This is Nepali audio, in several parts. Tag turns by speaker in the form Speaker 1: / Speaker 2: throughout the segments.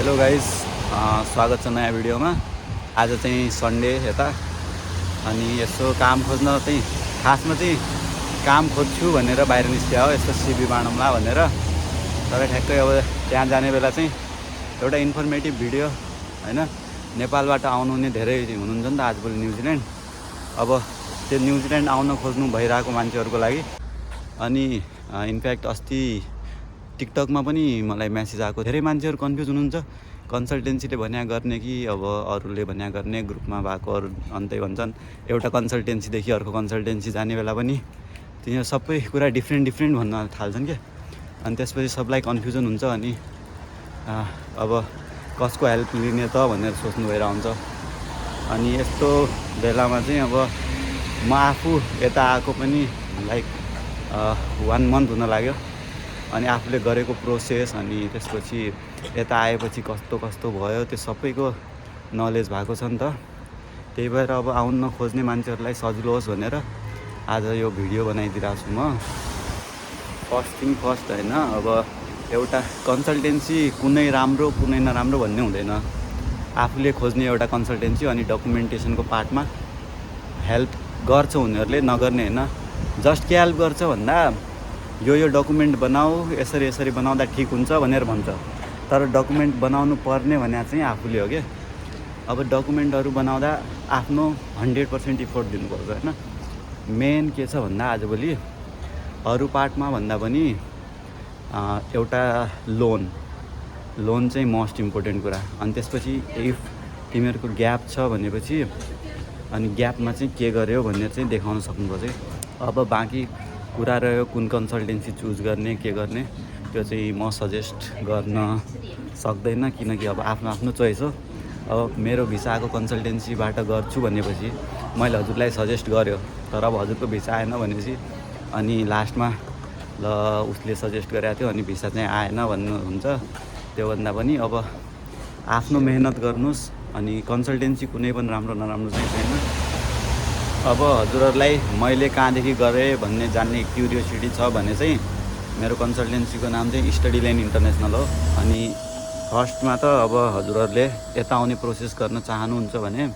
Speaker 1: हेलो गाइस, स्वागत छ नयाँ भिडियोमा। आज चाहिँ सन्डे यता अनि यसो काम खोज्न चाहिँ खासमा चाहिँ काम खोज्छु भनेर बाहिर निस्किया हो, यस्तो सिबी बाँडौँला भनेर। तर ठ्याक्कै अब त्यहाँ जाने बेला चाहिँ एउटा इन्फर्मेटिभ भिडियो हैन, नेपालबाट आउनु नि धेरै हुनुहुन्छ नि त आजभोलि न्युजिल्यान्ड। अब त्यो न्युजिल्यान्ड आउन खोज्नु भइरहेको मान्छेहरूको लागि अनि इनफ्याक्ट अस्ति टिकटकमा पनि मलाई मेसेज आएको, धेरै मान्छेहरू कन्फ्युज हुनुहुन्छ कन्सल्टेन्सीले भन्या गर्ने कि अब अरूले भन्या गर्ने, ग्रुपमा भएकोहरू अन्तै भन्छन्। एउटा कन्सल्टेन्सीदेखि अर्को कन्सल्टेन्सी जाने बेला पनि तिनीहरू सबै कुरा डिफ्रेन्ट भन्न थाल्छन् क्या। अनि त्यसपछि सबलाई कन्फ्युजन हुन्छ अनि अब कसको हेल्प लिने त भनेर सोच्नु भइरहेको हुन्छ। अनि यस्तो बेलामा चाहिँ अब म आफू यता आएको पनि लाइक 1 मन्थ हुन लाग्यो अनि आफूले गरेको प्रोसेस अनि त्यसपछि यता आएपछि कस्तो कस्तो भयो त्यो सबैको नलेज भएको छ नि त। त्यही भएर अब आउन नखोज्ने मान्छेहरूलाई सजिलो होस् भनेर आज यो भिडियो बनाइदिरहेको छु म। फर्स्ट थिङ फर्स्ट हैन, अब एउटा कन्सल्टेन्सी कुनै राम्रो कुनै नराम्रो भन्ने हुँदैन। आफूले खोज्ने एउटा कन्सल्टेन्सी अनि डकुमेन्टेसनको पार्टमा हेल्प गर्छ उनीहरूले, नगर्ने हैन। जस्ट के हेल्प गर्छ भन्दा यो डकुमेन्ट बनाऊ, यसरी यसरी बनाउँदा ठिक हुन्छ भनेर भन्छ। तर डकुमेन्ट बनाउनु पर्ने भने चाहिँ आफूले हो क्या। अब डकुमेन्टहरू बनाउँदा आफ्नो 100% इफोर्ट दिनुपर्छ हैन। मेन के छ भन्दा आजभोलि अरू पार्टमा भन्दा पनि एउटा लोन चाहिँ मोस्ट इम्पोर्टेन्ट कुरा। अनि त्यसपछि इफ तिमीहरूको ग्याप छ भनेपछि अनि ग्यापमा चाहिँ के गर्यो भनेर चाहिँ देखाउन सक्नुपर्छ। अब बाँकी कुरा रह्यो कुन कन्सल्टेन्सी चुज गर्ने के गर्ने, त्यो चाहिँ म सजेस्ट गर्न सक्दैन किनकि अब आफ्नो आफ्नो चोइस हो। अब मेरो भिसाको कन्सल्टेन्सीबाट गर्छु भनेपछि मैले हजुरलाई सजेस्ट गर्यो, तर अब हजुरको भिसा आएन भनेपछि अनि लास्टमा ल उसले सजेस्ट गरेको थियो अनि भिसा चाहिँ आएन भन्नुहुन्छ। त्योभन्दा पनि अब आफ्नो मेहनत गर्नुहोस्। अनि कन्सल्टेन्सी कुनै पनि राम्रो नराम्रो चाहिँ छैन। अब हजुरहरूलाई मैले कहाँदेखि गरेँ भन्ने जान्ने क्युरियोसिटी छ भने चाहिँ मेरो कन्सल्टेन्सीको नाम चाहिँ स्टडी लाइन इन्टरनेसनल हो। अनि फर्स्टमा त अब हजुरहरूले यता आउने प्रोसेस गर्न चाहनुहुन्छ भने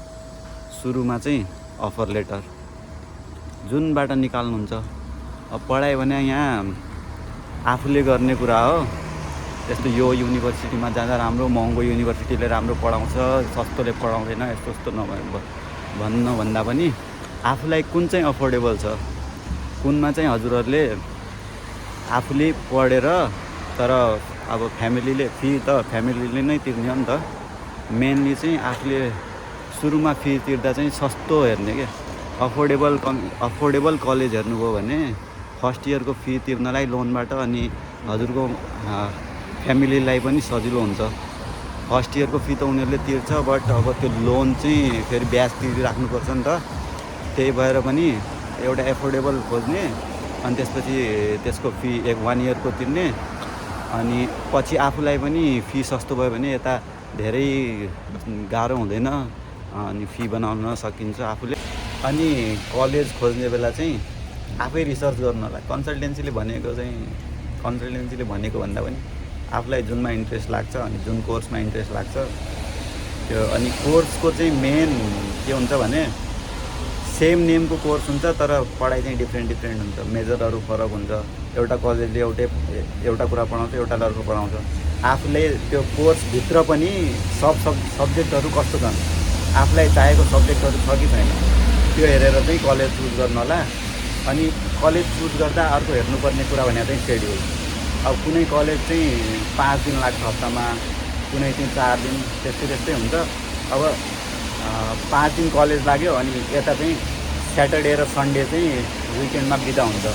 Speaker 1: सुरुमा चाहिँ अफर लेटर जुनबाट निकाल्नुहुन्छ। अब पढाइ भने यहाँ आफूले गर्ने कुरा हो। यस्तो यो युनिभर्सिटीमा जाँदा राम्रो, महँगो युनिभर्सिटीले राम्रो पढाउँछ, सस्तोले पढाउँदैन, यस्तो भन्नुभन्दा पनि आफूलाई कुन चाहिँ अफोर्डेबल छ, कुनमा चाहिँ हजुरहरूले आफूले पढेर, तर अब फ्यामिलीले फी त फ्यामिलीले नै तिर्ने हो नि त। मेनली चाहिँ आफूले सुरुमा फी तिर्दा चाहिँ सस्तो हेर्ने क्या। अफोर्डेबल कलेज हेर्नुभयो भने फर्स्ट इयरको फी तिर्नलाई लोनबाट अनि हजुरको फ्यामिलीलाई पनि सजिलो हुन्छ। फर्स्ट इयरको फी त उनीहरूले तिर्छ, बट अब त्यो लोन चाहिँ फेरि ब्याज तिरिराख्नुपर्छ नि त। त्यही भएर पनि एउटा एफोर्डेबल खोज्ने अनि त्यसपछि त्यसको फी 1 इयरको तिर्ने। अनि पछि आफूलाई पनि फी सस्तो भयो भने यता धेरै गाह्रो हुँदैन अनि फी बनाउन सकिन्छ आफूले। अनि कलेज खोज्ने बेला चाहिँ आफै रिसर्च गर्नु होला। कन्सल्टेन्सीले भनेको भन्दा पनि आफूलाई जुनमा इन्ट्रेस्ट लाग्छ अनि जुन कोर्समा इन्ट्रेस्ट लाग्छ त्यो। अनि कोर्सको चाहिँ मेन के हुन्छ भने सेम नेमको कोर्स हुन्छ तर पढाइ चाहिँ डिफ्रेन्ट हुन्छ, मेजरहरू फरक हुन्छ। एउटा कलेजले एउटा कुरा पढाउँछ, एउटाले अर्को पढाउँछ। आफूले त्यो कोर्सभित्र पनि सब्जेक्टहरू कस्तो छन्, आफूलाई चाहेको सब्जेक्टहरू छ कि छैन, त्यो हेरेर चाहिँ कलेज चुज गर्नु होला। अनि कलेज चुज गर्दा अर्को हेर्नुपर्ने कुरा भने चाहिँ सेड्युल। अब कुनै कलेज चाहिँ 5 दिन लाग्छ हप्तामा, कुनै चाहिँ 4 दिन, त्यस्तै हुन्छ। अब 5 दिन कलेज लाग्यो अनि यता चाहिँ स्याटरडे र सन्डे चाहिँ विकेन्डमा बिदा हुन्छ।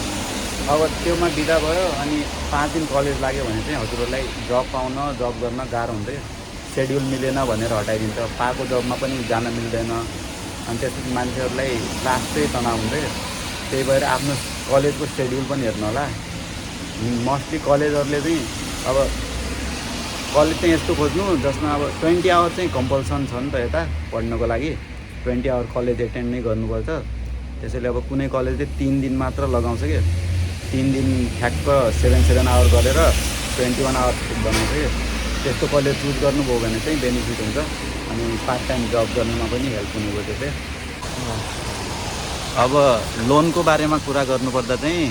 Speaker 1: अब त्योमा बिदा भयो अनि 5 दिन कलेज लाग्यो भने चाहिँ हजुरहरूलाई जब गर्न गाह्रो हुन्छ। सेड्युल मिलेन भनेर हटाइदिन्छ, पाएको जबमा पनि जान मिल्दैन। अनि त्यसपछि मान्छेहरूलाई लास्टै तनाव हुन्छ। त्यही भएर आफ्नो कलेजको सेड्युल पनि हेर्नु होला। मोस्टली कलेजहरूले चाहिँ अब कलेज चाहिँ यस्तो खोज्नु जसमा अब 20 आवर चाहिँ कम्पल्सन छ नि त यता पढ्नको लागि। 20 आवर कलेज एटेन्ड नै गर्नुपर्छ। त्यसैले अब कुनै कलेजले 3 दिन मात्र लगाउँछ क्या। 3 दिन ठ्याक्क 7 आवर गरेर 21 आवर बनाउँछ क्या। त्यस्तो कलेज चुज गर्नुभयो भने चाहिँ बेनिफिट हुन्छ। अनि पार्ट टाइम जब गर्नुमा पनि हेल्प हुनेको त्यो चाहिँ। अब लोनको बारेमा कुरा गर्नुपर्दा चाहिँ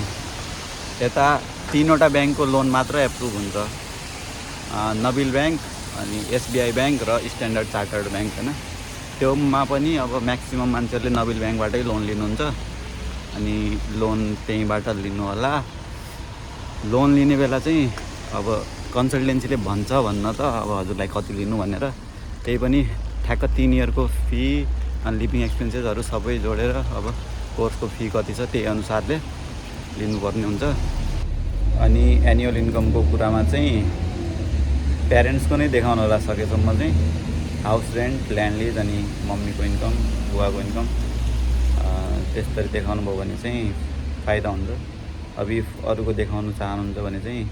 Speaker 1: यता 3वटा ब्याङ्कको लोन मात्र एप्रुभ हुन्छ, नबिल ब्याङ्क, अनि SBI ब्याङ्क र स्ट्यान्डर्ड चार्टर्ड ब्याङ्क होइन। त्योमा पनि अब म्याक्सिमम् मान्छेहरूले नबिल ब्याङ्कबाटै लोन लिनुहुन्छ। अनि लोन त्यहीँबाट लिनु होला। लोन लिने बेला चाहिँ अब कन्सल्टेन्सीले भन्छ भन्न त अब हजुरलाई कति लिनु भनेर, त्यही पनि ठ्याक्क 3 इयरको फी अनि लिभिङ एक्सपेन्सेसहरू सबै जोडेर अब कोर्सको फी कति छ त्यही अनुसारले लिनुपर्ने हुन्छ। अनि एनुअल इन्कमको कुरामा चाहिँ प्यारेन्ट्सको नै देखाउनु होला सकेसम्म चाहिँ, हाउस रेन्ट, ल्यान्ड लिज, अनि मम्मीको इन्कम, बुवाको इन्कम, त्यसरी देखाउनु भयो भने चाहिँ फाइदा हुन्छ। अब इफ अरूको देखाउनु चाहनुहुन्छ भने चाहिँ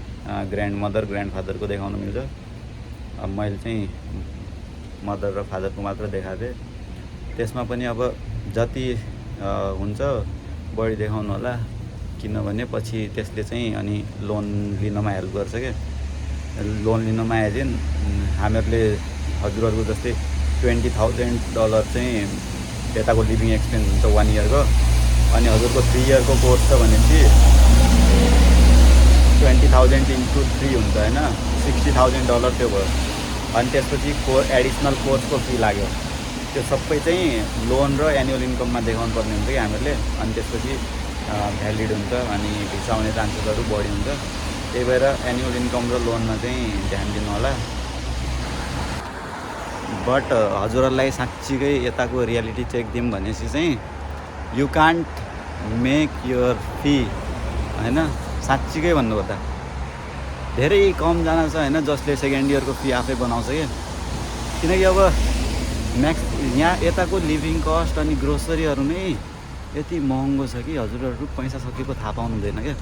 Speaker 1: ग्रान्ड मदर, ग्रान्ड फादरको देखाउनु मिल्छ। अब मैले चाहिँ मदर र फादरको मात्र देखाएको थिएँ। त्यसमा पनि अब जति हुन्छ बढी देखाउनु होला, किनभने पछि त्यसले चाहिँ अनि लोन लिनमा हेल्प गर्छ क्या। लोन लिनमा एजेन हामीहरूले हजुरहरूको जस्तै $20,000 चाहिँ यताको लिभिङ एक्सपेन्स हुन्छ 1 इयरको। अनि हजुरको 3 इयरको कोर्स छ भनेपछि 20,000 × 3 हुन्छ होइन, $60,000 त्यो भयो। अनि त्यसपछि एडिसनल कोर्सको फी लाग्यो। त्यो सबै चाहिँ लोन र एनुअल इन्कममा देखाउनु पर्ने हुन्छ कि हामीहरूले। अनि त्यसपछि भ्यालिड हुन्छ अनि भिसा आउने चान्सेसहरू बढी हुन्छ। त्यही भएर एनुअल इन्कम र लोनमा चाहिँ ध्यान दिनु होला। बट हजुरहरूलाई साँच्चीकै यताको रियालिटी चेक दिउँ भनेपछि चाहिँ you can't make your fee होइन। साँच्चीकै भन्नुपर्दा धेरै कमजना छ होइन जसले सेकेन्ड इयरको फी आफै बनाउँछ क्या। किनकि अब यहाँ यताको लिभिङ कस्ट अनि ग्रोसरीहरू नै यति महँगो छ कि हजुरहरू पैसा सकेको थाहा पाउनु हुँदैन क्या।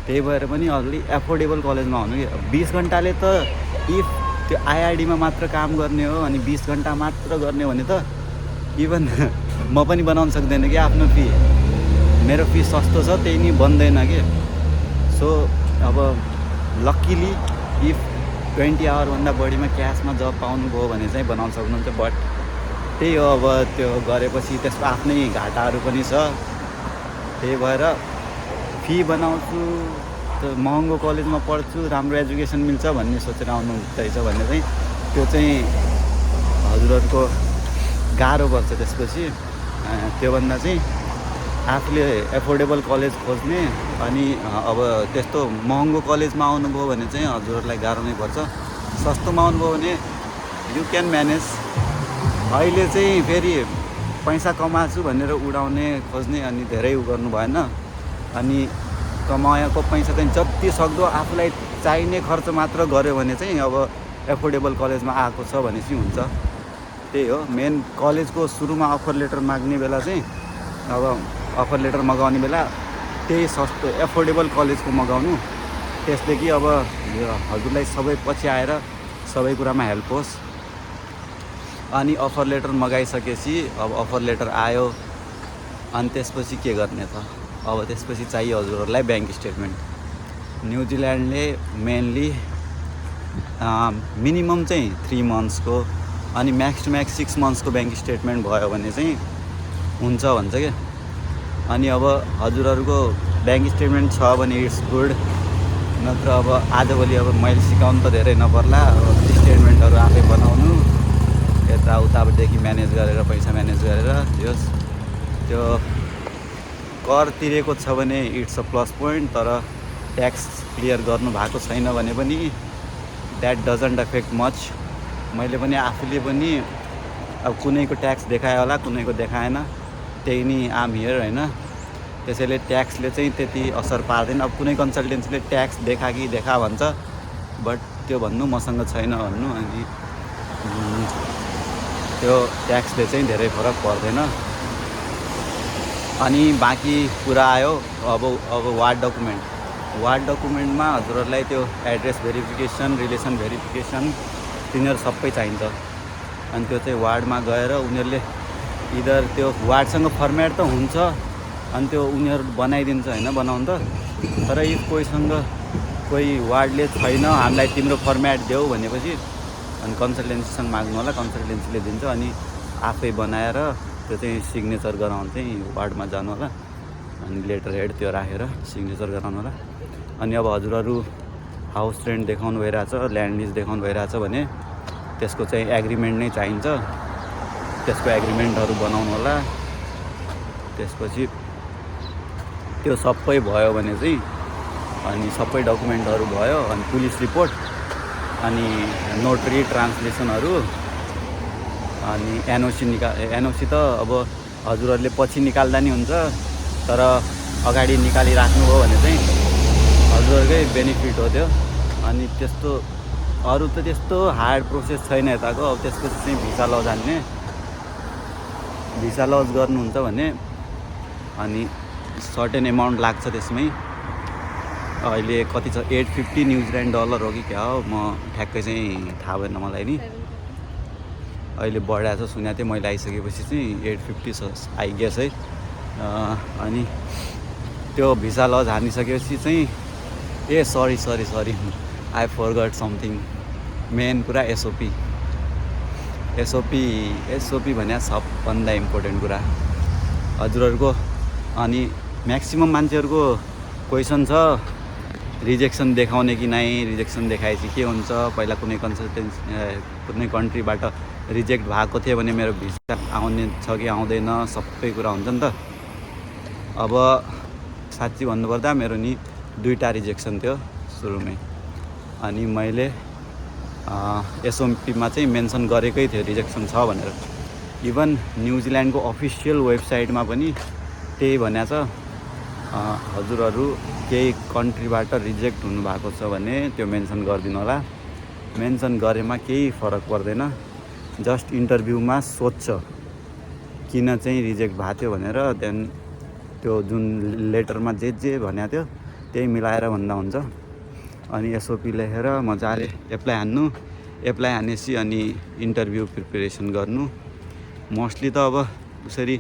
Speaker 1: त्यही भएर पनि अलि एफोर्डेबल कलेजमा हुनु कि 20 घन्टाले त इफ त्यो IRDमा मात्र काम गर्ने हो अनि 20 घन्टा मात्र गर्ने भने त इभन म पनि बनाउन सक्दैन कि आफ्नो फी। मेरो फी सस्तो छ त्यही नि बन्दैन कि। सो अब लक्किली इफ 20 आवरभन्दा बढीमा क्यासमा जब पाउनुभयो भने चाहिँ बनाउन सक्नुहुन्छ। बट त्यही हो अब त्यो गरेपछि त्यसको आफ्नै घाटाहरू पनि छ। त्यही भएर फी बनाउँछु त महँगो कलेजमा पढ्छु राम्रो एजुकेसन मिल्छ भन्ने सोचेर आउनुहुँदैछ भने चाहिँ त्यो चाहिँ हजुरहरूको गाह्रो पर्छ। त्यसपछि त्योभन्दा चाहिँ आफूले एफोर्डेबल कलेज खोज्ने। अनि अब त्यस्तो महँगो कलेजमा आउनुभयो भने चाहिँ हजुरहरूलाई गाह्रो नै पर्छ। सस्तोमा आउनुभयो भने यु क्यान म्यानेज। अहिले चाहिँ फेरि पैसा कमाछु भनेर उडाउने खोज्ने अनि धेरै गर्नु भएन। अनि कमाएको पैसा चाहिँ जति सक्दो आफूलाई चाहिने खर्च मात्र गऱ्यो भने चाहिँ अब एफोर्डेबल कलेजमा आएको छ भनेपछि हुन्छ। त्यही हो मेन। कलेजको सुरुमा अफर लेटर माग्ने बेला चाहिँ अब अफर लेटर मगाउने बेला त्यही सस्तो एफोर्डेबल कलेजको मगाउनु। त्यसले कि अब हजुरलाई सबै पछि आएर सबै कुरामा हेल्प होस्। अनि अफर लेटर मगाइसकेपछि अब अफर लेटर आयो अनि त्यसपछि के गर्ने त? अब त्यसपछि चाहियो हजुरहरूलाई ब्याङ्क स्टेटमेन्ट। न्युजिल्यान्डले मेनली मिनिमम चाहिँ 3 मन्थ्सको अनि म्याक्स टु म्याक्स 6 मन्थ्सको ब्याङ्क स्टेटमेन्ट भयो भने चाहिँ हुन्छ भन्छ क्या। अनि अब हजुरहरूको ब्याङ्क स्टेटमेन्ट छ भने इट्स गुड। नत्र अब आजभोलि अब मैले सिकाउनु त धेरै नपर्ला, स्टेटमेन्टहरू आफै बनाउनु, यताउतादेखि म्यानेज गरेर पैसा म्यानेज गरेर जस त्यो कर तिरेको छ भने इट्स अ प्लस पोइन्ट। तर ट्याक्स क्लियर गर्नु भएको छैन भने पनि द्याट डजन्ट एफेक्ट मच। मैले पनि आफूले पनि अब कुनैको ट्याक्स देखायो होला, कुनैको देखाएन, त्यही नि आम हियर होइन। त्यसैले ट्याक्सले चाहिँ त्यति असर पार्दैन। अब कुनै कन्सल्टेन्सीले ट्याक्स देखा कि देखा भन्छ, बट त्यो भन्नु मसँग छैन भन्नु। अनि त्यो ट्याक्सले चाहिँ धेरै फरक पर्दैन। अनि बाँकी कुरा आयो अब वार्ड डकुमेन्टमा हजुरहरूलाई त्यो एड्रेस भेरिफिकेसन, रिलेसन भेरिफिकेसन तिनीहरू सबै चाहिन्छ। अनि त्यो चाहिँ वार्डमा गएर उनीहरूले इदर त्यो वार्डसँग फर्मेट त हुन्छ अनि त्यो उनीहरू बनाइदिन्छ होइन बनाउनु त। तर इफ कोहीसँग कोही वार्डले छैन हामीलाई तिम्रो फर्मेट देऊ भनेपछि अनि कन्सल्टेन्सीसँग माग्नु होला, कन्सल्टेन्सीले दिन्छ अनि आफै बनाएर त्यो चाहिँ सिग्नेचर गराउनु चाहिँ वार्डमा जानु होला अनि लेटर हेड त्यो राखेर सिग्नेचर गराउनु होला। अनि अब हजुरहरू हाउस रेन्ट देखाउनु भइरहेछ, ल्यान्ड लिज देखाउनु भइरहेछ भने त्यसको चाहिँ एग्रिमेन्ट नै चाहिन्छ, त्यसको एग्रिमेन्टहरू बनाउनु होला। त्यसपछि त्यो सबै भयो भने चाहिँ अनि सबै डकुमेन्टहरू भयो अनि पुलिस रिपोर्ट अनि नोटरी ट्रान्सलेसनहरू अनि एनओसी त अब हजुरहरूले पछि निकाल्दा नि हुन्छ, तर अगाडि निकालिराख्नुभयो भने चाहिँ हजुरहरूकै बेनिफिट हो त्यो। अनि त्यस्तो अरू त त्यस्तो हार्ड प्रोसेस छैन यताको। अब त्यसपछि चाहिँ भिसा लज हान्ने, भिसा लज गर्नुहुन्छ भने अनि सर्टेन एमाउन्ट लाग्छ त्यसमै। अहिले कति छ, $850 न्युजिल्यान्ड डलर हो कि क्या हो, म ठ्याक्कै चाहिँ थाहा भएन मलाई नि। अहिले बढाएको छ सुनेको थिएँ मैले, आइसकेपछि चाहिँ 850 छ आई गेस है। अनि त्यो भिसा लज हानिसकेपछि चाहिँ सरी आई फरगट समथिङ, मेन कुरा एसओपी भने सबभन्दा इम्पोर्टेन्ट कुरा हजुरहरूको। अनि म्याक्सिमम मान्छेहरूको क्वेसन छ रिजेक्सन देखाउने कि नै, रिजेक्सन देखाएपछि के हुन्छ, पहिला कुनै कुनै कन्ट्रीबाट रिजेक्ट भएको थियो भने मेरो भिसा आउने छ कि आउँदैन, सबै कुरा हुन्छ नि त। अब साँच्ची भन्नुपर्दा मेरो नि 2टा रिजेक्सन थियो सुरुमै, अनि मैले एसओपीमा चाहिँ मेन्सन गरेकै थियो रिजेक्सन छ भनेर। इभन न्युजिल्यान्डको अफिसियल वेबसाइटमा पनि त्यही भनेको छ, हजुरहरू केही कन्ट्रीबाट रिजेक्ट हुनुभएको छ भने त्यो मेन्सन गरिदिनु होला। मेन्सन गरेमा केही फरक पर्दैन, जस्ट इन्टरभ्यूमा सोध्छ किन चाहिँ रिजेक्ट भएको थियो भनेर, देन त्यो जुन लेटरमा जे भनेको थियो त्यही मिलाएर भन्दा हुन्छ। अनि एसओपी लेखेर मजाले एप्लाई हानेपछि अनि इन्टरभ्यू प्रिपेरेसन गर्नु। मोस्टली त अब उसरी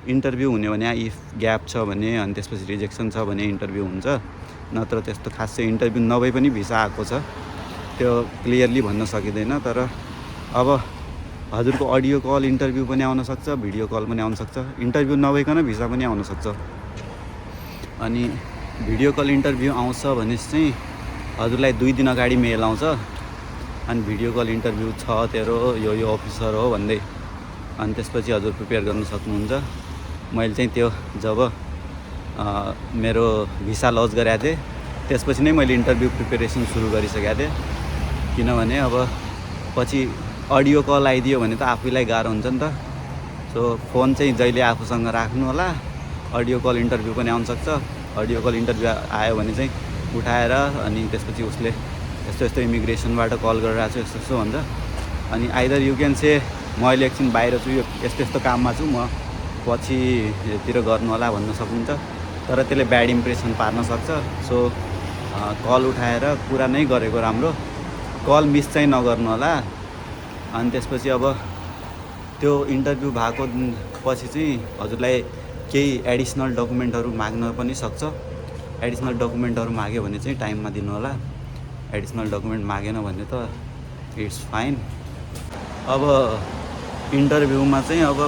Speaker 1: इन्टरभ्यू हुने भने इफ ग्याप छ भने अनि त्यसपछि रिजेक्सन छ भने इन्टरभ्यू हुन्छ, नत्र त्यस्तो खासै इन्टरभ्यू नभई पनि भिसा आएको छ त्यो क्लियरली भन्न सकिँदैन। तर अब हजुरको अडियो कल इन्टरभ्यू पनि आउन सक्छ, भिडियो कल पनि आउन सक्छ, इन्टरभ्यू नभइकन भिसा पनि आउन सक्छ। अनि भिडियो कल इन्टरभ्यू आउँछ भने चाहिँ हजुरलाई 2 दिन अगाडि मेल आउँछ अनि भिडियो कल इन्टरभ्यू छ तेरो यो अफिसर हो भन्दै, अनि त्यसपछि हजुर प्रिपेयर गर्न सक्नुहुन्छ। मैले चाहिँ त्यो जब मेरो भिसा लज गरेको थिएँ त्यसपछि नै मैले इन्टरभ्यू प्रिपेरेसन सुरु गरिसकेको थिएँ, किनभने अब पछि अडियो कल आइदियो भने त आफैलाई गाह्रो हुन्छ नि त। सो फोन चाहिँ जहिले आफूसँग राख्नु होला, अडियो कल इन्टरभ्यू पनि आउन सक्छ। अडियो कल इन्टरभ्यू आयो भने चाहिँ उठाएर अनि त्यसपछि उसले यस्तो इमिग्रेसनबाट कल गरिरहेको छु यस्तो भन्छ, अनि आइदर यु क्यान से म अहिले एकछिन बाहिर छु, यो यस्तो काममा छु, म पछितिर गर्नु होला भन्न सक्नुहुन्छ। तर त्यसले ब्याड इम्प्रेसन पार्न सक्छ। सो कल उठाएर कुरा नै गरेको राम्रो, कल मिस चाहिँ नगर्नु होला। अनि त्यसपछि अब त्यो इन्टरभ्यू भएको पछि चाहिँ हजुरलाई केही एडिसनल डकुमेन्टहरू माग्न पनि सक्छ। एडिसनल डकुमेन्टहरू माग्यो भने चाहिँ टाइममा दिनु होला, एडिसनल डकुमेन्ट मागेन भने त इट्स फाइन। अब इन्टरभ्यूमा चाहिँ अब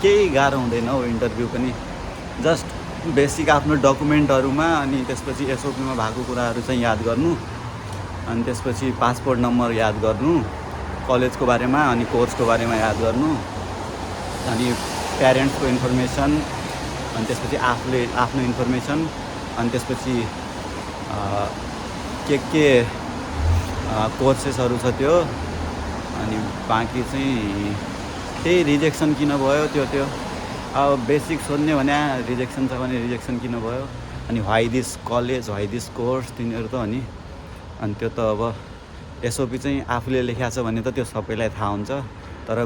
Speaker 1: केही गाह्रो हुँदैन हो, इन्टरभ्यू पनि जस्ट बेसिक आफ्नो डकुमेन्टहरूमा अनि त्यसपछि एसओपीमा भएको कुराहरू चाहिँ याद गर्नु, अनि त्यसपछि पासपोर्ट नम्बर याद गर्नु, कलेजको बारेमा अनि कोर्सको बारेमा याद गर्नु, अनि प्यारेन्ट्सको इन्फर्मेसन, अनि त्यसपछि आफूले आफ्नो इन्फर्मेसन, अनि त्यसपछि के कोर्सेसहरू छ त्यो, अनि बाँकी चाहिँ त्यही रिजेक्सन किन भयो त्यो अब बेसिक सोध्ने भने रिजेक्सन छ भने रिजेक्सन किन भयो, अनि why this college why this course तिनीहरू त अनि त्यो त अब एसओपी चाहिँ आफूले लेखाएको छ भने त त्यो सबैलाई थाहा हुन्छ, तर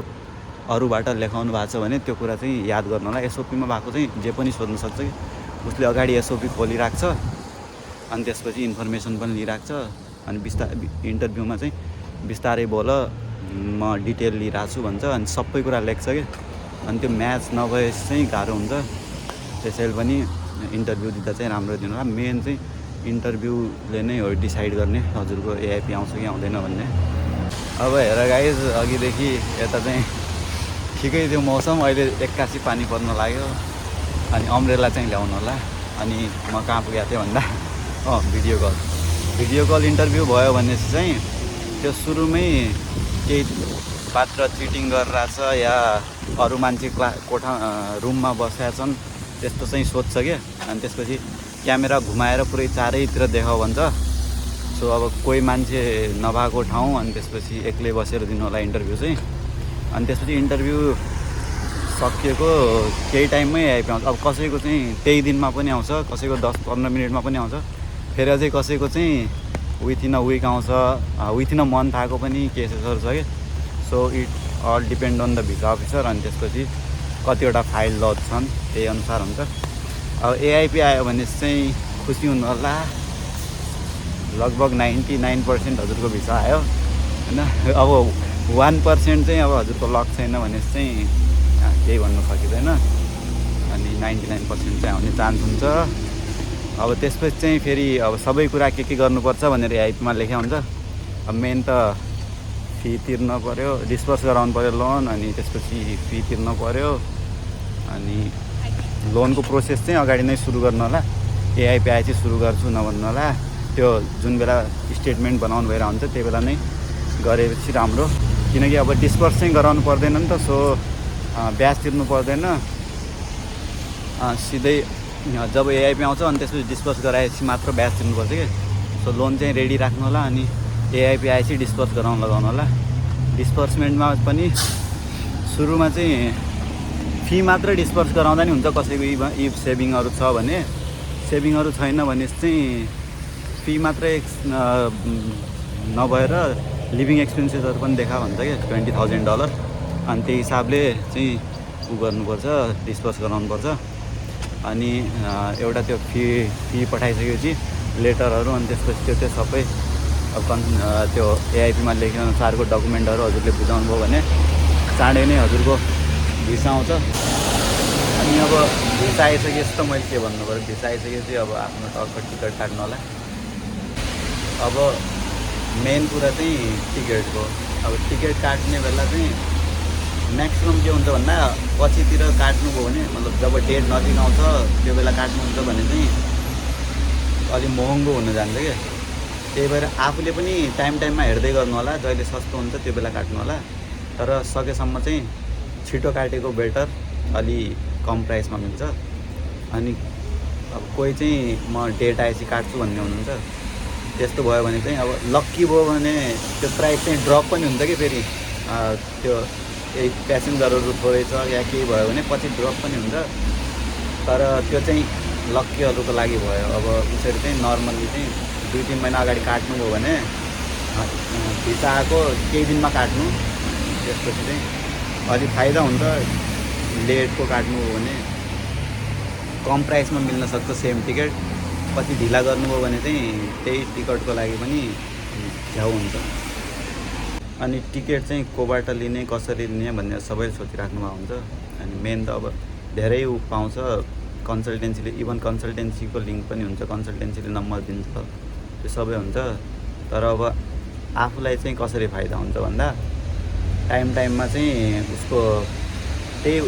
Speaker 1: अरूबाट लेखाउनु भएको छ भने त्यो कुरा चाहिँ याद गर्नु होला। एसओपीमा भएको चाहिँ जे पनि सोध्न सक्छ कि उसले अगाडि एसओपी खोलिराख्छ अनि त्यसपछि इन्फर्मेसन पनि लिइराख्छ, अनि इन्टरभ्यूमा चाहिँ बिस्तारै बोल म डिटेल लिइरहेको छु भन्छ, अनि सबै कुरा लेख्छ कि, अनि त्यो म्याच नभएपछि चाहिँ गाह्रो हुन्छ। त्यसैले पनि इन्टरभ्यू दिँदा चाहिँ राम्रो दिनु होला। मेन चाहिँ इन्टरभ्यूले नै हो डिसाइड गर्ने हजुरको एआइपी आउँछ कि आउँदैन भन्ने। अब हेर गाइज, अघिदेखि यता चाहिँ ठिकै थियो मौसम, अहिले 81 पानी पर्न लाग्यो। अनि अम्ब्रेला चाहिँ ल्याउनु होला। अनि म कहाँ पुगेको थिएँ भन्दा भिडियो कल इन्टरभ्यू भयो भनेपछि चाहिँ त्यो सुरुमै केही पात्र चिटिङ गरिरहेछ या अरू मान्छे रुममा बसेका छन् त्यस्तो चाहिँ सोध्छ क्या। अनि त्यसपछि क्यामेरा घुमाएर पुरै चारैतिर देखाऊ भन्छ। सो अब कोही मान्छे नभएको ठाउँ अनि त्यसपछि एक्लै बसेर दिनु होला इन्टरभ्यू चाहिँ। अनि त्यसपछि इन्टरभ्यू सकिएको केही टाइममै एआइपी आउँछ। अब कसैको चाहिँ त्यही दिनमा पनि आउँछ, कसैको 10-15 मिनटमा पनि आउँछ, फेरि अझै कसैको चाहिँ विथिन अ विक आउँछ, विथिन अ मन्थ आएको पनि केसेसहरू छ कि। So it all depend on the visa officer. अनि त्यसपछि कतिवटा फाइल लज छन् त्यही अनुसार हुन्छ। अब एआइपी आयो भने चाहिँ खुसी हुनु होला। लगभग 99% हजुरको भिसा आयो होइन। अब 1% चाहिँ अब हजुरको लक छैन भने चाहिँ केही भन्नु सकिँदैन। अनि 99% चाहिँ आउने चान्स हुन्छ। अब त्यसपछि चाहिँ फेरि अब सबै कुरा के गर्नुपर्छ भनेर एआइपीमा लेखा हुन्छ। अब मेन त फी तिर्न पऱ्यो, डिस्पर्स गराउनु पऱ्यो लोन, अनि त्यसपछि फी तिर्न पऱ्यो। अनि लोनको प्रोसेस चाहिँ अगाडि नै सुरु गर्नु होला। एआइपी आए चाहिँ सुरु गर्छु नभन्नु होला। त्यो जुन बेला स्टेटमेन्ट बनाउनु भएर हुन्छ त्यही बेला नै गरेपछि राम्रो। किनकि अब डिस्पर्स चाहिँ गराउनु पर्दैन नि त। सो ब्याज तिर्नु पर्दैन, सिधै जब एआइपी आउँछ अनि त्यसपछि डिस्पर्स गराएपछि मात्र ब्याज तिर्नुपर्छ कि। सो लोन चाहिँ रेडी राख्नु होला। अनि एआइपी आएपछि डिस्पर्स गराउनु लगाउनु होला। डिस्पर्समेन्टमा पनि सुरुमा चाहिँ फी मात्र डिस्पर्स गराउँदा नि हुन्छ। कसैको इफ सेभिङहरू छ भने, सेभिङहरू छैन भने चाहिँ फी मात्रै नभएर लिभिङ एक्सपेन्सेसहरू पनि देखा भन्छ क्या, $20,000। अनि त्यही हिसाबले चाहिँ गर्नुपर्छ, डिस्पर्स गराउनुपर्छ। अनि एउटा त्यो फी पठाइसकेपछि लेटरहरू, अनि त्यसपछि त्यो सबै अब त्यो एआइपीमा लेखे अनुसारको डकुमेन्टहरू हजुरले बुझाउनु भयो भने चाँडै नै हजुरको भिसा आउँछ। अनि अब भिसा आइसकेपछि त मैले के भन्नु पऱ्यो, भिसा आइसकेपछि अब आफ्नो टक्क टिकट काट्नु होला। अब मेन कुरा चाहिँ टिकटको। अब टिकट काट्ने बेला चाहिँ म्याक्सिमम् के हुन्छ भन्दा पछितिर काट्नुभयो भने, मतलब जब डेट नजिक आउँछ त्यो बेला काट्नुहुन्छ भने चाहिँ अलिक महँगो हुन जान्छ क्या। त्यही भएर आफूले पनि टाइममा हेर्दै गर्नु होला, जहिले सस्तो हुन्छ त्यो बेला काट्नु होला। तर सकेसम्म चाहिँ छिटो काटेको बेटर, अलि कम प्राइसमा मिल्छ। अनि अब कोही चाहिँ म डेट आएपछि काट्छु भन्ने हुनुहुन्छ, त्यस्तो भयो भने चाहिँ अब लक्की भयो भने त्यो प्राइस चाहिँ ड्रप पनि हुन्छ कि। फेरि त्यो केही प्यासेन्जरहरू थोरै छ या केही भयो भने पछि ड्रप पनि हुन्छ। तर त्यो चाहिँ लक्कीहरूको लागि भयो। अब त्यसरी चाहिँ नर्मल्ली चाहिँ 2-3 महिना अगाडि काट्नुभयो भने भिसा आएको केही दिनमा काट्नु, त्यसपछि चाहिँ अलिक फाइदा हुन्छ। लेटको काट्नुभयो भने कम प्राइसमा मिल्न सक्छ सेम टिकट। पछि ढिला गर्नुभयो भने चाहिँ त्यही टिकटको लागि पनि झ्याउ हुन्छ। अनि टिकट चाहिँ कोबाट लिने, कसरी लिने भन्ने सबै सोचिराख्नु भएको हुन्छ। अनि मेन त अब धेरै पाउँछ कन्सल्टेन्सीले, इभन कन्सल्टेन्सीको लिङ्क पनि हुन्छ, कन्सल्टेन्सीले नम्बर दिन्छ, त्यो सबै हुन्छ। तर अब आफूलाई चाहिँ कसरी फाइदा हुन्छ भन्दा टाइममा चाहिँ उसको त्यही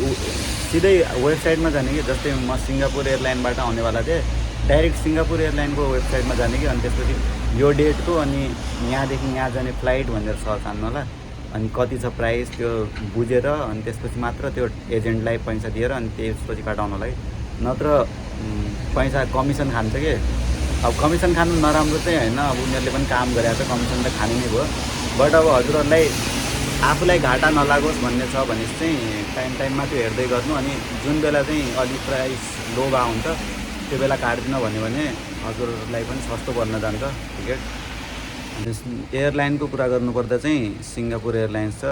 Speaker 1: सिधै वेबसाइटमा जाने कि। जस्तै म सिङ्गापुर एयरलाइनबाट आउनेवाला थिएँ, डाइरेक्ट सिङ्गापुर एयरलाइनको वेबसाइटमा जाने कि। अनि त्यसपछि यो डेटको अनि यहाँदेखि यहाँ जाने फ्लाइट भनेर सर्च हान्नु होला। अनि कति छ प्राइस त्यो बुझेर अनि त्यसपछि मात्र त्यो एजेन्टलाई पैसा दिएर अनि त्यसपछि काटाउनु होला। नत्र पैसा कमिसन खान्छ कि। अब कमिसन खानु नराम्रो चाहिँ होइन, अब उनीहरूले पनि काम गरेको छ, कमिसन त खाने नै भयो। बट अब हजुरहरूलाई आफूलाई घाटा नलागोस् भन्ने छ भने चाहिँ टाइममा त्यो हेर्दै गर्नु। अनि जुन बेला चाहिँ अलिक प्राइस लो भए हुन्छ त्यो बेला काट्दिनँ भन्यो भने हजुरलाई पनि सस्तो पर्न जान्छ टिकट। एयरलाइनको कुरा गर्नुपर्दा चाहिँ सिङ्गापुर एयरलाइन्स छ।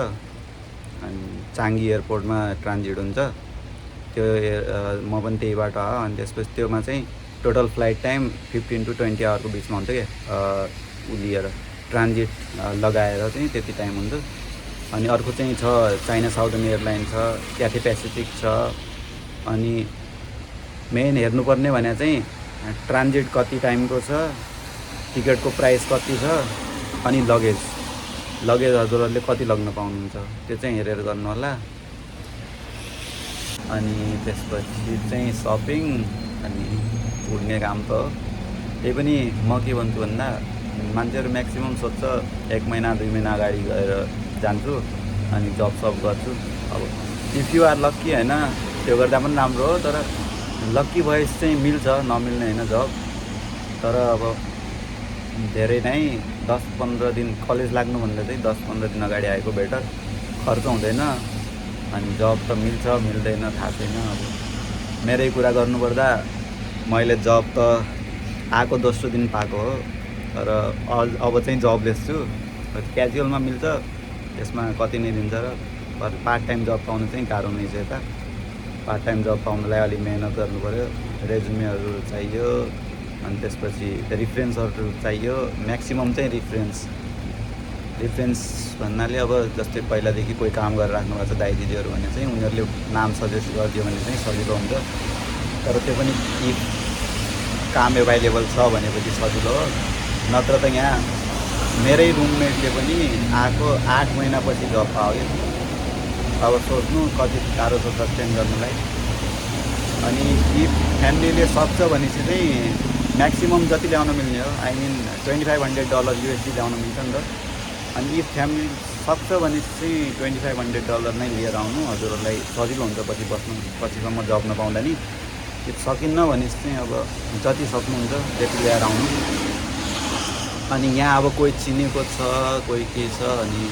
Speaker 1: अनि चाङ्गी एयरपोर्टमा ट्रान्जिट हुन्छ त्यो। म पनि त्यहीबाट हो। अनि त्यसपछि त्योमा चाहिँ टोटल फ्लाइट टाइम 15 to 20 आवरको बिचमा हुन्छ क्या। लिएर ट्रान्जिट लगाएर चाहिँ त्यति टाइम हुन्छ। अनि अर्को चाहिँ छ चाइना साउदर्न एयरलाइन छ, क्याथे पेसिफिक छ। अनि मेन हेर्नुपर्ने भने चाहिँ ट्रान्जिट कति टाइमको छ, टिकटको प्राइस कति छ, अनि लगेज हजुरहरूले कति लग्न पाउनुहुन्छ त्यो चाहिँ हेरेर गर्नु होला। अनि त्यसपछि चाहिँ सपिङ अनि उड्ने काम त हो। त्यही पनि म के भन्छु भन्दा मान्छेहरू म्याक्सिमम् सोध्छ 1 महिना 2 महिना अगाडि गएर जान्छु अनि जब सब गर्छु। अब इफ यु आर लक्की होइन त्यो गर्दा पनि राम्रो हो, तर लक्की भएपछि चाहिँ मिल्छ, नमिल्ने होइन जब। तर अब धेरै नै 10-15 दिन कलेज लाग्नुभन्दा चाहिँ 10-15 दिन अगाडि आएको बेटर, खर्च हुँदैन अनि जब त मिल्छ मिल्दैन थाहा छैन। अब मेरै कुरा गर्नुपर्दा मैले जब त आएको दोस्रो दिन पाएको हो, तर अब चाहिँ जबलेस छु। क्याजुअलमा मिल्छ, त्यसमा कति नै दिन्छ र पार्ट टाइम जब पाउनु चाहिँ गाह्रो नै छ। यता पार्ट टाइम जब पाउनुलाई अलिक मेहनत गर्नु पऱ्यो, रेजुमेहरू चाहियो अनि त्यसपछि रिफरेन्सहरू चाहियो। म्याक्सिमम् चाहिँ रिफरेन्स भन्नाले अब जस्तै पहिलादेखि कोही काम गरेर राख्नु भएको छ दाइ दिदीहरू भने चाहिँ उनीहरूले नाम सजेस्ट गरिदियो भने चाहिँ सजिलो हुन्छ। तर त्यो पनि इफ काम एभाइलेबल छ भनेपछि सजिलो हो, नत्र त यहाँ मेरै रुममेटले पनि आएको 8 महिनापछि जब पायो। अब सोच्नु कति गाह्रो छ सस्टेन गर्नुलाई। अनि इफ फ्यामिलीले सक्छ भनेपछि चाहिँ म्याक्सिमम् जति ल्याउन मिल्ने हो, आई मिन $2500 USD ल्याउन मिल्छ नि त। अनि इफ फ्यामिली सक्छ भनेपछि चाहिँ $2500 नै लिएर आउनु, हजुरहरूलाई सजिलो हुन्छ पछिसम्म जब नपाउँदा नि। इफ सकिन्न भनेपछि चाहिँ अब जति सक्नुहुन्छ त्यति ल्याएर आउनु। अनि यहाँ अब कोही चिनेको छ कोही के छ अनि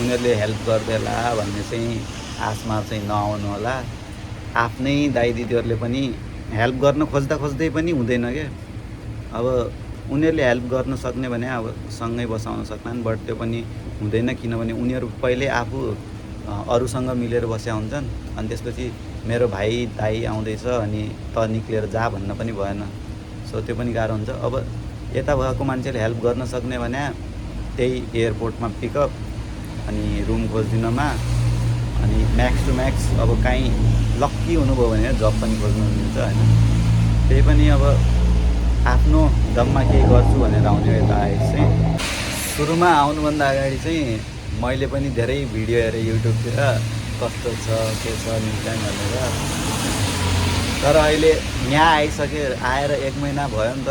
Speaker 1: उनीहरूले हेल्प गरिदेला भन्ने चाहिँ आशमा चाहिँ नआउनु होला। आफ्नै दाइ दिदीहरूले पनि हेल्प गर्न खोज्दै पनि हुँदैन क्या। अब उनीहरूले हेल्प गर्न सक्ने भने अब सँगै बसाउन सक्लान्, बट त्यो पनि हुँदैन, किनभने उनीहरू पहिल्यै आफू अरूसँग मिलेर बसेका हुन्छन्। अनि त्यसपछि मेरो भाइ दाइ आउँदैछ अनि त निक्लेर जा भन्न पनि भएन। सो त्यो पनि गाह्रो हुन्छ। अब यता भएको मान्छेले हेल्प गर्न सक्ने भने त्यही एयरपोर्टमा पिकअप अनि रुम खोजिदिनमा, अनि म्याक्स टु म्याक्स अब काहीँ लक्की हुनुभयो भने जब पनि खोज्नु मिल्छ होइन। त्यही पनि अब आफ्नो दममा केही गर्छु भनेर आउने यता आएपछि चाहिँ सुरुमा आउनुभन्दा अगाडि चाहिँ मैले पनि धेरै भिडियो हेरेँ युट्युबतिर कस्तो छ के छ न्युजिल्यान्ड भनेर। तर अहिले यहाँ आएर 1 महिना भयो नि त,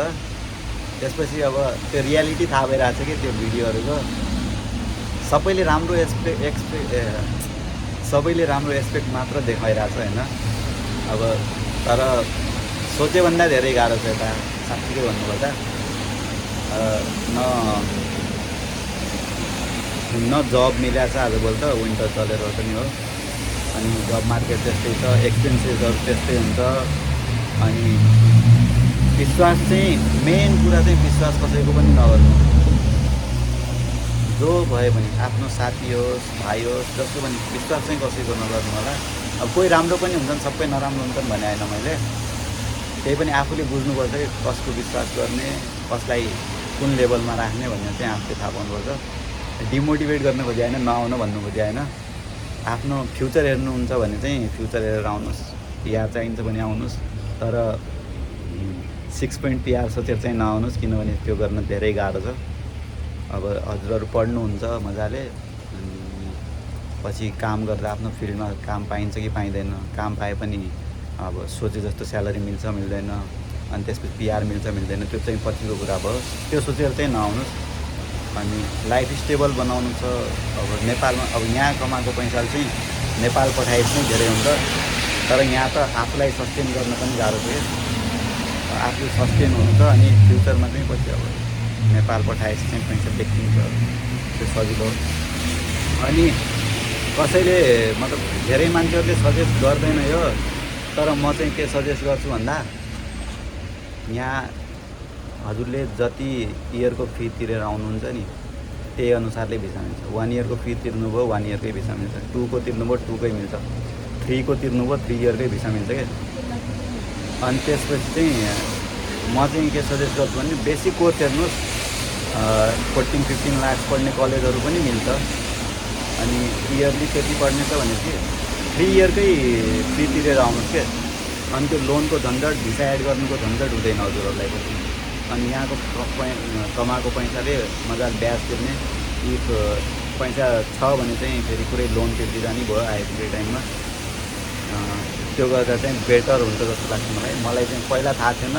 Speaker 1: त्यसपछि अब त्यो रियालिटी थाहा भइरहेको छ कि त्यो भिडियोहरूको सबैले राम्रो एस्पेक्ट मात्र देखाइरहेको छ होइन। अब तर सोचेभन्दा धेरै गाह्रो छ यता साँच्चीकै भन्नुपर्दा। न जब मिलेको छ आजभोलि त, विन्टर चलेर पनि हो। अनि जब मार्केट त्यस्तै छ, एक्सपेन्सेसहरू त्यस्तै हुन्छ। अनि विश्वास चाहिँ मेन कुरा चाहिँ विश्वास कसैको पनि नगर्नु। जो भए पनि आफ्नो साथी होस् भाइ होस् जसको पनि विश्वास चाहिँ कसैको नगर्नु होला। अब कोही राम्रो पनि हुन्छन्, सबै नराम्रो हुन्छन् भने होइन मैले। त्यही पनि आफूले बुझ्नुपर्छ कि कसको विश्वास गर्ने, कसलाई कुन लेभलमा राख्ने भन्ने चाहिँ आफूले थाहा पाउनुपर्छ। डिमोटिभेट गर्न खोजे होइन, नआउन भन्नु खोजे होइन। आफ्नो फ्युचर हेर्नुहुन्छ भने चाहिँ फ्युचर हेरेर आउनुहोस्, PR चाहिन्छ भने आउनुहोस्, तर 6 पोइन्ट PR सोचेर चाहिँ नआउनुहोस्, किनभने त्यो गर्न धेरै गाह्रो छ। अब हजुरहरू पढ्नुहुन्छ मजाले, पछि काम गर्दा आफ्नो फिल्डमा काम पाइन्छ कि पाइँदैन, काम पाए पनि अब सोचे जस्तो स्यालेरी मिल्छ मिल्दैन, अनि त्यसपछि PR मिल्छ मिल्दैन, त्यो चाहिँ पछिको कुरा भयो। त्यो सोचेर चाहिँ नआउनुहोस्। अनि लाइफ स्टेबल बनाउनु छ। अब नेपालमा अब यहाँ कमाएको पैसाले चाहिँ नेपाल पठाएपछि नै धेरै हुन्छ, तर यहाँ त आफूलाई सस्टेन गर्न पनि गाह्रो छ। आफू सस्टेन हुन्छ अनि फ्युचरमा चाहिँ पछि अब नेपाल पठाएपछि चाहिँ पैसा देखिन्छ, त्यो सजिलो हो। अनि कसैले मतलब धेरै मान्छेहरूले सजेस्ट गर्दैन यो, तर म चाहिँ के सजेस्ट गर्छु भन्दा यहाँ हजुरले जति इयरको फी तिरेर आउनुहुन्छ नि त्यही अनुसारले भिसा मिल्छ। 1 इयरको फी तिर्नुभयो 1 इयरकै भिसा मिल्छ, 2 को तिर्नुभयो 2 कै मिल्छ, 3 को तिर्नुभयो 3 इयरकै भिसा मिल्छ क्या। अनि त्यसपछि चाहिँ म चाहिँ के सजेस्ट गर्छु भने बेसिक कोर्स हेर्नुहोस्, 14-15 लाख पढ्ने कलेजहरू पनि मिल्छ। अनि इयरली त्यति पढ्ने छ भने चाहिँ 3 इयरकै फी तिरेर आउनुहोस् क्या। अनि त्यो लोनको झन्झट भिसा एड गर्नुको झन्झट हुँदैन हजुरहरूलाई पनि। अनि यहाँको कमाएको पैसाले मजाले ब्याज तिर्ने, इफ पैसा छ भने चाहिँ फेरि पुरै लोन तिर्दिँदा नि भयो आइपुगेको टाइममा। त्यो गर्दा चाहिँ बेटर हुन्छ जस्तो लाग्छ मलाई चाहिँ पहिला थाहा थिएन,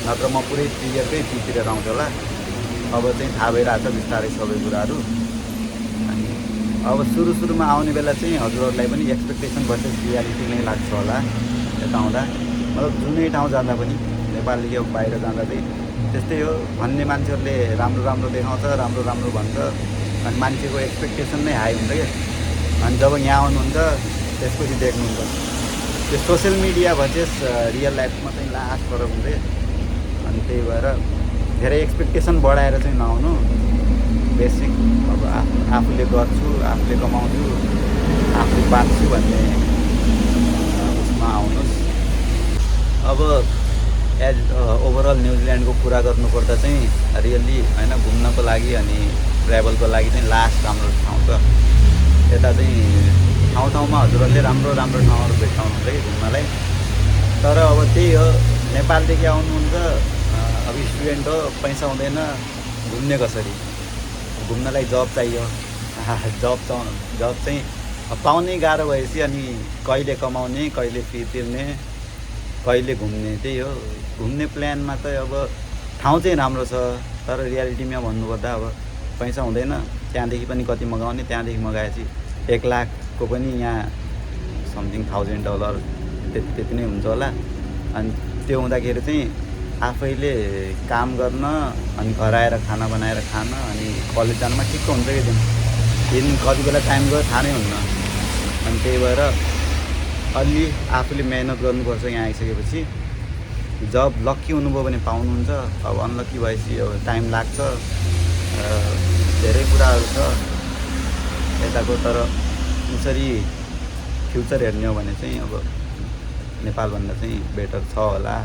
Speaker 1: नत्र म पुरै क्लियरकै तिरेर आउँथेँ होला। अब चाहिँ थाहा भइरहेको छ बिस्तारै सबै कुराहरू। अनि अब सुरुमा आउने बेला चाहिँ हजुरहरूलाई पनि एक्सपेक्टेसन भर्सेस रियालिटी नै लाग्छ होला यता आउँदा। मतलब जुनै ठाउँ जाँदा पनि नेपालदेखि अब बाहिर जाँदा चाहिँ त्यस्तै हो, भन्ने मान्छेहरूले राम्रो देखाउँछ, राम्रो भन्छ, अनि मान्छेको एक्सपेक्टेसन नै हाई हुन्छ क्या। अनि जब यहाँ आउनुहुन्छ त्यसपछि देख्नुहुन्छ त्यो सोसियल मिडिया भर्सेस रियल लाइफमा चाहिँ लास्ट फरक हुन्छ। अनि त्यही भएर धेरै एक्सपेक्टेसन बढाएर चाहिँ नआउनु। बेसिक अब आफूले गर्छु, आफूले कमाउँछु, आफूले बाँच्छु भन्ने उसमा आउनुहोस्। अब एज ओभरअल न्युजिल्यान्डको कुरा गर्नुपर्दा चाहिँ रियल्ली होइन, घुम्नको लागि अनि ट्राभलको लागि चाहिँ लास्ट राम्रो ठाउँ छ। यता चाहिँ ठाउँमा हजुरहरूले राम्रो ठाउँहरू भेट्टाउनुहुन्छ कि घुम्नलाई। तर अब त्यही हो, नेपालदेखि आउनुहुन्छ, अब स्टुडेन्ट हो, पैसा हुँदैन, घुम्ने कसरी? घुम्नलाई जब चाहियो। जब चाहिँ पाउनै गाह्रो भएपछि अनि कहिले कमाउने, कहिले फी तिर्ने, कहिले घुम्ने, त्यही हो। घुम्ने प्लानमा त अब ठाउँ चाहिँ राम्रो छ, तर रियालिटीमा भन्नुपर्दा अब पैसा हुँदैन। त्यहाँदेखि पनि कति मगाउने, त्यहाँदेखि मगाएपछि 1 लाखको पनि यहाँ समथिङ $1000 त्यति नै हुन्छ होला। अनि त्यो हुँदाखेरि चाहिँ आफैले काम गर्न अनि घर आएर खाना बनाएर खान अनि कलेज जानुमा ठिक्क हुन्छ कि दिन कति बेला टाइम गयो थाहा नै हुन्न। अनि त्यही भएर अलि आफूले मेहनत गर्नुपर्छ। यहाँ आइसकेपछि जब लक्की हुनुभयो भने पाउनुहुन्छ, अब अनलक्की भएपछि अब टाइम लाग्छ, धेरै कुराहरू छ यताको। तर यसरी फ्युचर हेर्ने हो भने चाहिँ अब नेपालभन्दा चाहिँ बेटर छ होला।